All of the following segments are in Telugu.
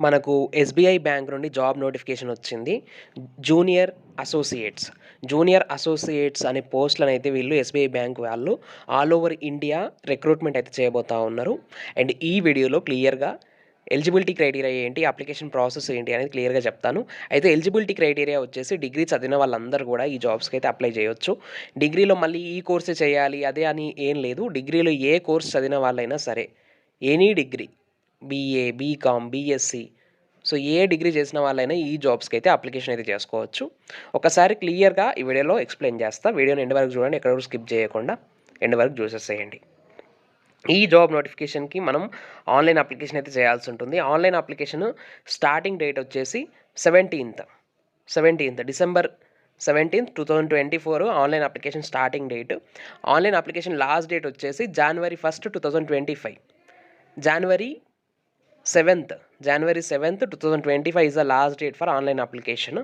మనకు ఎస్బీఐ బ్యాంక్ నుండి జాబ్ నోటిఫికేషన్ వచ్చింది. Junior associates. జూనియర్ అసోసియేట్స్ అనే పోస్టులను అయితే వీళ్ళు ఎస్బీఐ బ్యాంక్ వాళ్ళు ఆల్ ఓవర్ ఇండియా రిక్రూట్మెంట్ అయితే చేయబోతా ఉన్నారు. అండ్ ఈ వీడియోలో క్లియర్గా ఎలిజిబిలిటీ క్రైటీరియా ఏంటి, అప్లికేషన్ ప్రాసెస్ ఏంటి అనేది క్లియర్గా చెప్తాను. అయితే ఎలిజిబిలిటీ క్రైటీరియా వచ్చేసి డిగ్రీ చదివిన వాళ్ళందరూ కూడా ఈ జాబ్స్కి అయితే అప్లై చేయొచ్చు. డిగ్రీలో మళ్ళీ ఈ కోర్సే చేయాలి అదే అని ఏం లేదు. డిగ్రీలో ఏ కోర్స్ చదివిన వాళ్ళైనా సరే, any degree, BA, BCom, BSc, so ఏ డిగ్రీ చేసిన వాళ్ళైనా ఈ జాబ్స్కి అయితే అప్లికేషన్ అయితే చేసుకోవచ్చు. ఒకసారి క్లియర్గా ఈ వీడియోలో ఎక్స్ప్లెయిన్ చేస్తా. వీడియోని ఎండ్ వరకు చూడండి, ఎక్కడ స్కిప్ చేయకుండా ఎండ్ వరకు చూసేసేయండి. ఈ జాబ్ నోటిఫికేషన్కి మనం ఆన్లైన్ అప్లికేషన్ అయితే చేయాల్సి ఉంటుంది. ఆన్లైన్ అప్లికేషన్ స్టార్టింగ్ డేట్ వచ్చేసి 17th December 17th 2024 online application starting date. Online application last date వచ్చేసి January 1st 2025. January 7th 2025 is the last date for online application.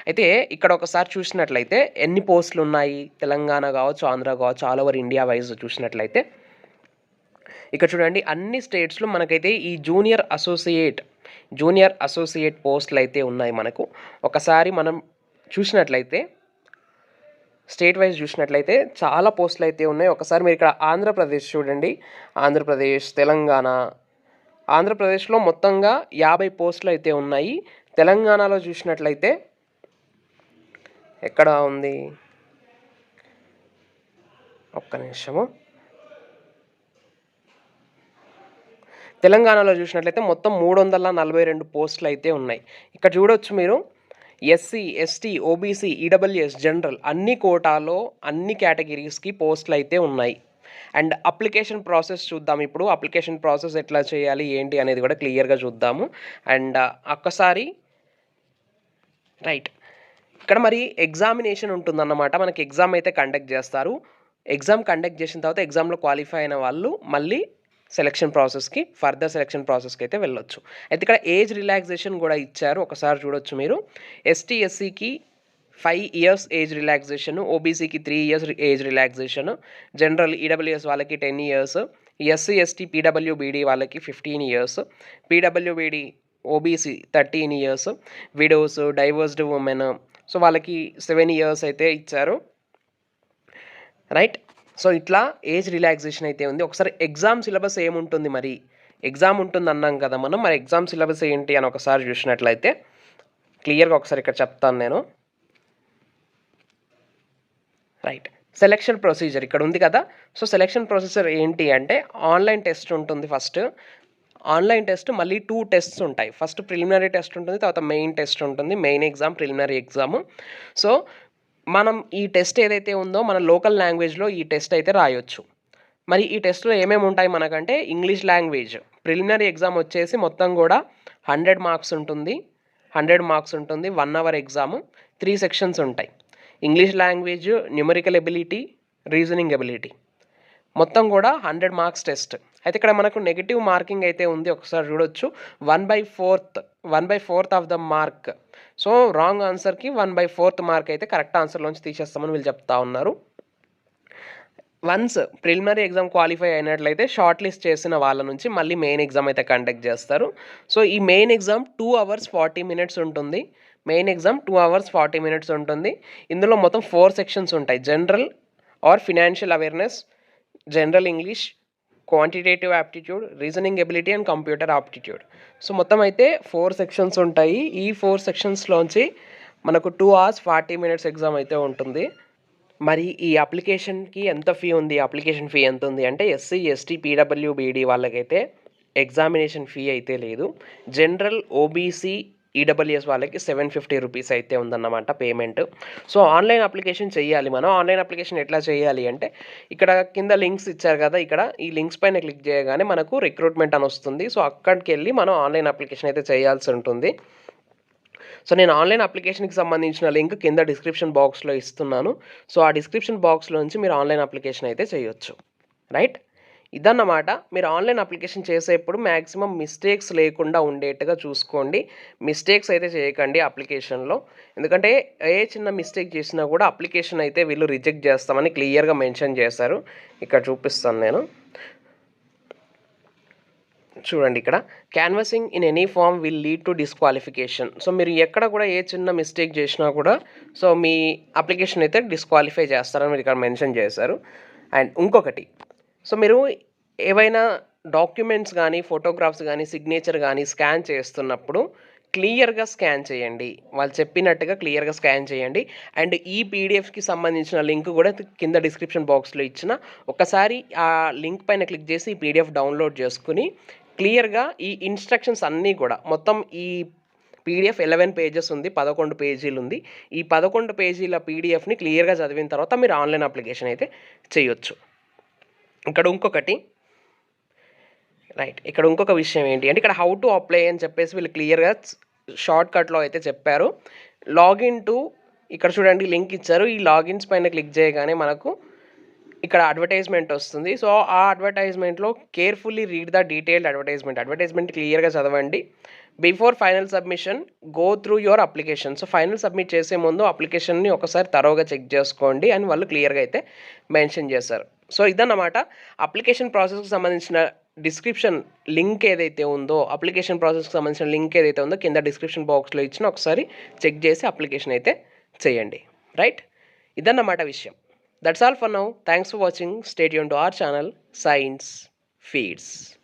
అయితే ఇక్కడ ఒకసారి చూసినట్లయితే ఎన్ని పోస్టులు ఉన్నాయి, తెలంగాణ కావచ్చు, ఆంధ్ర కావచ్చు, ఆల్ ఓవర్ ఇండియా వైజ్ చూసినట్లయితే ఇక్కడ చూడండి, అన్ని స్టేట్స్లో మనకైతే ఈ జూనియర్ అసోసియేట్ పోస్టులు అయితే ఉన్నాయి. మనకు ఒకసారి మనం చూసినట్లయితే స్టేట్ వైజ్ చూసినట్లయితే చాలా పోస్టులు అయితే ఉన్నాయి. ఒకసారి మీరు ఇక్కడ ఆంధ్రప్రదేశ్ చూడండి, ఆంధ్రప్రదేశ్, తెలంగాణ. ఆంధ్రప్రదేశ్లో మొత్తంగా 50 పోస్టులు అయితే ఉన్నాయి. తెలంగాణలో చూసినట్లయితే ఎక్కడ ఉంది, ఒక్క నిమిషము, తెలంగాణలో చూసినట్లయితే మొత్తం 342 పోస్టులు అయితే ఉన్నాయి. ఇక్కడ చూడవచ్చు మీరు, SC, ST, OBC, EWS, general అన్ని కోటాలో అన్ని కేటగిరీస్కి పోస్టులు అయితే ఉన్నాయి. అండ్ అప్లికేషన్ ప్రాసెస్ చూద్దాం. ఇప్పుడు అప్లికేషన్ ప్రాసెస్ ఎట్లా చేయాలి ఏంటి అనేది కూడా క్లియర్గా చూద్దాము. అండ్ ఒక్కసారి రైట్, ఇక్కడ మరి ఎగ్జామినేషన్ ఉంటుందన్నమాట. మనకి ఎగ్జామ్ అయితే కండక్ట్ చేస్తారు. ఎగ్జామ్ కండక్ట్ చేసిన తర్వాత ఎగ్జామ్లో క్వాలిఫై అయిన వాళ్ళు మళ్ళీ ఫర్దర్ సెలక్షన్ ప్రాసెస్కి అయితే వెళ్ళొచ్చు. అయితే ఇక్కడ ఏజ్ రిలాక్సేషన్ కూడా ఇచ్చారు, ఒకసారి చూడొచ్చు మీరు. ఎస్టీ, ఎస్సీకి 5 years ఏజ్ రిలాక్సేషన్, ఓబీసీకి 3 years age relaxation, general EWS వాళ్ళకి 10 years, ఎస్సీ, ఎస్టీ, పీడబ్ల్యూబీడీ వాళ్ళకి 15 years, పీడబ్ల్యూబీడీ OBC 13 years, widows, divorced women, so వాళ్ళకి 7 years అయితే ఇచ్చారు. రైట్, సో ఇట్లా ఏజ్ రిలాక్సేషన్ అయితే ఉంది. ఒకసారి ఎగ్జామ్ సిలబస్ ఏముంటుంది, మరి ఎగ్జామ్ ఉంటుంది అన్నాం కదా మనం, మరి ఎగ్జామ్ సిలబస్ ఏంటి అని ఒకసారి చూసినట్లయితే క్లియర్గా ఒకసారి ఇక్కడ చెప్తాను నేను. రైట్, సెలక్షన్ ప్రొసీజర్ ఇక్కడ ఉంది కదా. సో సెలక్షన్ ప్రొసీజర్ ఏంటి అంటే ఆన్లైన్ టెస్ట్ ఉంటుంది. ఫస్ట్ ఆన్లైన్ టెస్ట్, మళ్ళీ 2 టెస్ట్స్ ఉంటాయి. ఫస్ట్ ప్రిలిమినరీ టెస్ట్ ఉంటుంది, తర్వాత మెయిన్ టెస్ట్ ఉంటుంది. Main exam, preliminary exam. So మనం ఈ టెస్ట్ ఏదైతే ఉందో మన లోకల్ లాంగ్వేజ్లో ఈ టెస్ట్ అయితే రాయొచ్చు. మరి ఈ టెస్ట్లో ఏమేమి ఉంటాయి మనకంటే, ఇంగ్లీష్ లాంగ్వేజ్ ప్రిలిమినరీ ఎగ్జామ్ వచ్చేసి మొత్తం కూడా 100 మార్క్స్ ఉంటుంది. 1 hour ఎగ్జామ్, 3 సెక్షన్స్ ఉంటాయి. English language, numerical ability, reasoning ability, మొత్తం కూడా 100 మార్క్స్ టెస్ట్. అయితే ఇక్కడ మనకు నెగిటివ్ మార్కింగ్ అయితే ఉంది, ఒకసారి చూడొచ్చు. 1/4 of the mark. So wrong ఆన్సర్కి 1/4 మార్క్ అయితే కరెక్ట్ ఆన్సర్లోంచి తీసేస్తామని వీళ్ళు చెప్తా ఉన్నారు. వన్స్ ప్రిలిమినరీ ఎగ్జామ్ క్వాలిఫై అయినట్లయితే షార్ట్ లిస్ట్ చేసిన వాళ్ళ నుంచి మళ్ళీ మెయిన్ ఎగ్జామ్ అయితే కండక్ట్ చేస్తారు. సో ఈ మెయిన్ ఎగ్జామ్ 2 hours 40 minutes ఉంటుంది. ఇందులో మొత్తం 4 sections ఉంటాయి. General are financial awareness, general English, quantitative aptitude, reasoning ability and computer aptitude. So మొత్తం అయితే 4 sections ఉంటాయి. ఈ 4 sectionsలోంచి మనకు 2 hours 40 minutes ఎగ్జామ్ అయితే ఉంటుంది. మరి ఈ అప్లికేషన్కి ఎంత ఫీ ఉంది, అప్లికేషన్ ఫీ ఎంత ఉంది అంటే, ఎస్సీ, ఎస్టీ, పీడబ్ల్యూబీడీ వాళ్ళకైతే ఎగ్జామినేషన్ ఫీ అయితే లేదు. జనరల్, ఓబీసీ, ఈడబ్ల్యూఎస్ వాళ్ళకి 750 rupees అయితే ఉందన్నమాట పేమెంట్. సో ఆన్లైన్ అప్లికేషన్ చేయాలి మనం. ఆన్లైన్ అప్లికేషన్ ఎట్లా చేయాలి అంటే, ఇక్కడ కింద లింక్స్ ఇచ్చారు కదా, ఇక్కడ ఈ లింక్స్ పైన క్లిక్ చేయగానే మనకు రిక్రూట్మెంట్ అని వస్తుంది. సో అక్కడికి వెళ్ళి మనం ఆన్లైన్ అప్లికేషన్ అయితే చేయాల్సి ఉంటుంది. సో నేను ఆన్లైన్ అప్లికేషన్కి సంబంధించిన లింక్ కింద డిస్క్రిప్షన్ బాక్స్లో ఇస్తున్నాను. సో ఆ డిస్క్రిప్షన్ బాక్స్లో నుంచి మీరు ఆన్లైన్ అప్లికేషన్ అయితే చేయొచ్చు. రైట్, ఇదన్నమాట. మీరు ఆన్లైన్ అప్లికేషన్ చేసేప్పుడు మ్యాక్సిమం మిస్టేక్స్ లేకుండా ఉండేట్టుగా చూసుకోండి. మిస్టేక్స్ అయితే చేయకండి అప్లికేషన్లో, ఎందుకంటే ఏ చిన్న మిస్టేక్ చేసినా కూడా అప్లికేషన్ అయితే వీళ్ళు రిజెక్ట్ చేస్తామని క్లియర్గా మెన్షన్ చేశారు. ఇక్కడ చూపిస్తాను నేను. చూడండి ఇక్కడ canvassing in any form will lead to disqualification. So మీరు ఎక్కడ కూడా ఏ చిన్న మిస్టేక్ చేసినా కూడా సో మీ అప్లికేషన్ అయితే డిస్క్వాలిఫై చేస్తారని మీరు ఇక్కడ మెన్షన్ చేశారు. అండ్ ఇంకొకటి, సో మీరు ఏవైనా డాక్యుమెంట్స్ కానీ ఫోటోగ్రాఫ్స్ కానీ సిగ్నేచర్ కానీ స్కాన్ చేస్తున్నప్పుడు క్లియర్గా స్కాన్ చేయండి. వాళ్ళు చెప్పినట్టుగా క్లియర్గా స్కాన్ చేయండి. అండ్ ఈ పీడిఎఫ్కి సంబంధించిన లింక్ కూడా కింద డిస్క్రిప్షన్ బాక్స్లో ఇచ్చిన, ఒకసారి ఆ లింక్ పైన క్లిక్ చేసి ఈ పీడిఎఫ్ డౌన్లోడ్ చేసుకుని క్లియర్గా ఈ ఇన్స్ట్రక్షన్స్ అన్నీ కూడా మొత్తం ఈ పీడిఎఫ్ 11 పేజెస్ ఉంది, 11 పేజీలు ఉంది. ఈ 11 పేజీల పీడిఎఫ్ని క్లియర్గా చదివిన తర్వాత మీరు ఆన్లైన్ అప్లికేషన్ అయితే చేయొచ్చు. ఇక్కడ ఇంకొక విషయం ఏంటి అంటే ఇక్కడ హౌ టు అప్లై అని చెప్పేసి వీళ్ళు క్లియర్గా షార్ట్ కట్లో అయితే చెప్పారు. లాగిన్ టు ఇక్కడ చూడండి లింక్ ఇచ్చారు. ఈ లాగిన్స్ పైన క్లిక్ చేయగానే మనకు ఇక్కడ అడ్వర్టైజ్మెంట్ వస్తుంది. సో ఆ అడ్వర్టైజ్మెంట్లో carefully read the detailed advertisement క్లియర్గా చదవండి. Before final submission go through your application. So final submit చేసే ముందు అప్లికేషన్ని ఒకసారి తరోగా చెక్ చేసుకోండి అని వాళ్ళు క్లియర్గా అయితే మెన్షన్ చేశారు. సో ఇదన్నమాట అప్లికేషన్ ప్రాసెస్కి సంబంధించిన డిస్క్రిప్షన్ లింక్ ఏదైతే ఉందో, అప్లికేషన్ ప్రాసెస్కి సంబంధించిన లింక్ ఏదైతే ఉందో కింద డిస్క్రిప్షన్ బాక్స్లో ఇచ్చిన ఒకసారి చెక్ చేసి అప్లికేషన్ అయితే చేయండి. రైట్, ఇదన్నమాట విషయం. That's all for now. Thanks for watching. Stay tuned to our channel, Science Feeds.